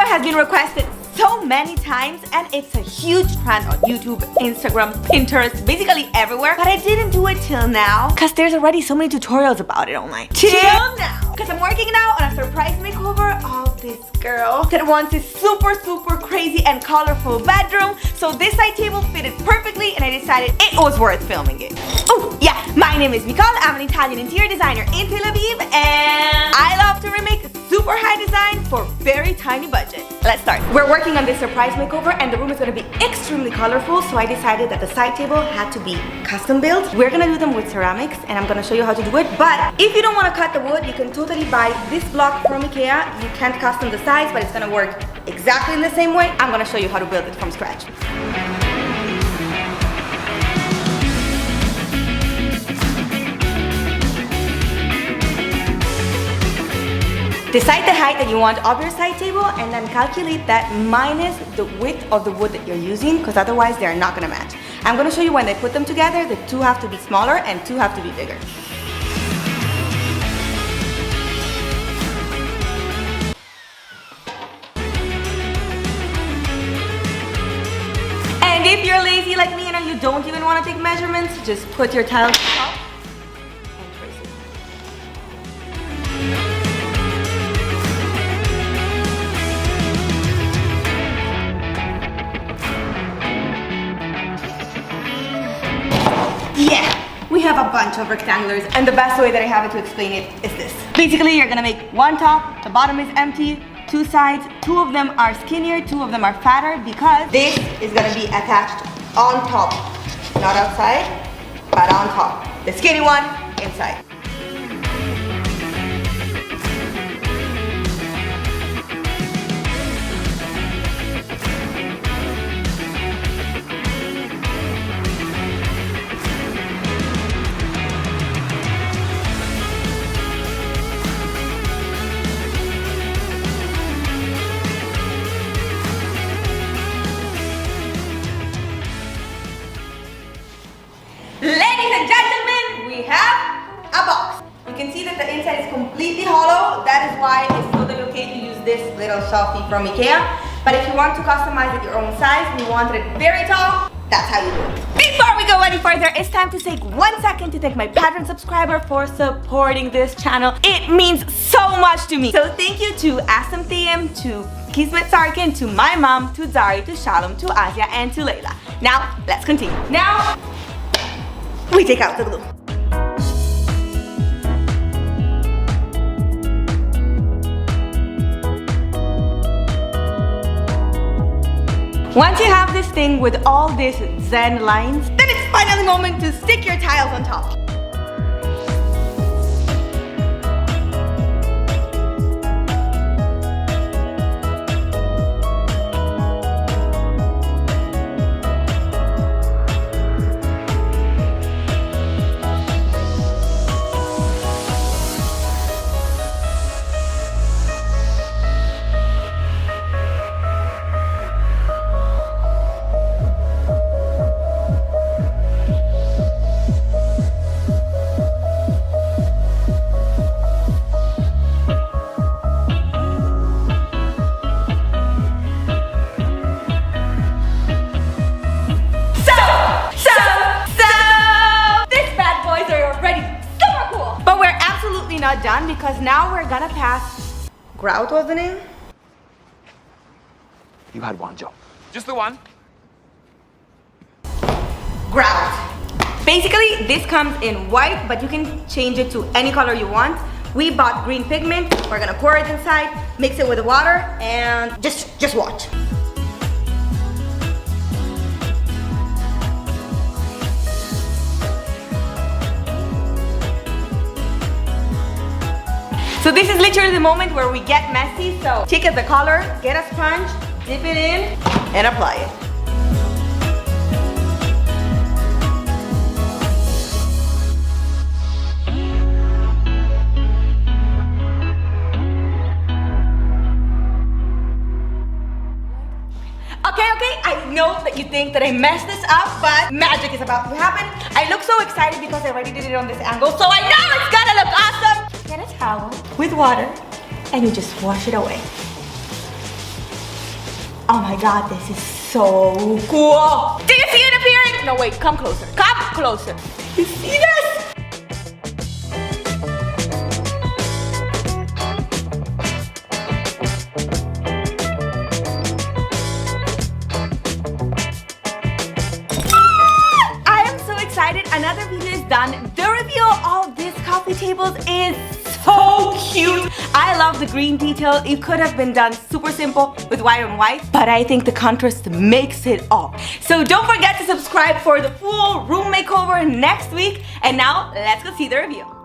video has been requested so many times and it's a huge trend on YouTube, Instagram, Pinterest, basically everywhere, but I didn't do it till now because there's already so many tutorials about it online. Till now! Because I'm working now on a surprise makeover of this girl that wants this super crazy and colorful bedroom. So this side table fitted perfectly and I decided it was worth filming it. Oh yeah, my name is Nicole. I'm an Italian interior designer in Tel Aviv and I love to remake super high design for very tiny budget. Let's start. We're working on this surprise makeover and the room is going to be extremely colorful, so I decided that the side table had to be custom built. We're going to do them with ceramics and I'm going to show you how to do it, but if you don't want to cut the wood, you can totally buy this block from ikea. You can't custom the size, but it's going to work exactly in the same way. I'm going to show you how to build it from scratch. Decide the height that you want of your side table and then calculate that minus the width of the wood that you're using, because otherwise they're not going to match. I'm going to show you when they put them together, the two have to be smaller and two have to be bigger. And if you're lazy like me and you don't even want to take measurements, just put your tiles up and trace it. Yeah, we have a bunch of rectangulars and the best way that I have it to explain it is this. Basically, you're gonna make one top, the bottom is empty, two sides, two of them are skinnier, two of them are fatter because this is gonna be attached on top, not outside, but on top. The skinny one, inside. Ladies and gentlemen, we have a box. You can see that the inside is completely hollow. That is why it's totally okay to use this little shelfie from ikea. But if you want to customize it your own size, we wanted it very tall, that's how you do it. Before we go any further, it's time to take 1 second to thank my Patreon subscriber for supporting this channel. It means so much to me. So thank you to Asam Thiem, to Kismet Sarkin, to my mom, to Zari, to Shalom, to Asia, and to Layla. Now, let's continue. Now, we take out the glue. Once you have this thing with all these zen lines, then it's finally the moment to stick your tiles on top. Not done because now we're gonna pass grout was the name? You had one job. Just the one? Grout. Basically, this comes in white, but you can change it to any color you want. We bought green pigment. We're gonna pour it inside, mix it with the water, and just watch. So this is literally the moment where we get messy. So take the color, get a sponge, dip it in, and apply it. Okay, I know that you think that I messed this up, but magic is about to happen. I look so excited because I already did it on this angle, so I know it's gonna look awesome. Get a towel with water and you just wash it away. Oh my god, this is so cool. Do you see it appearing? No, wait, come closer. Come closer. You see this? Another video is done. The review of these coffee tables is so cute. I love the green detail. It could have been done super simple with white on white, but I think the contrast makes it all. So don't forget to subscribe for the full room makeover next week. And now let's go see the review.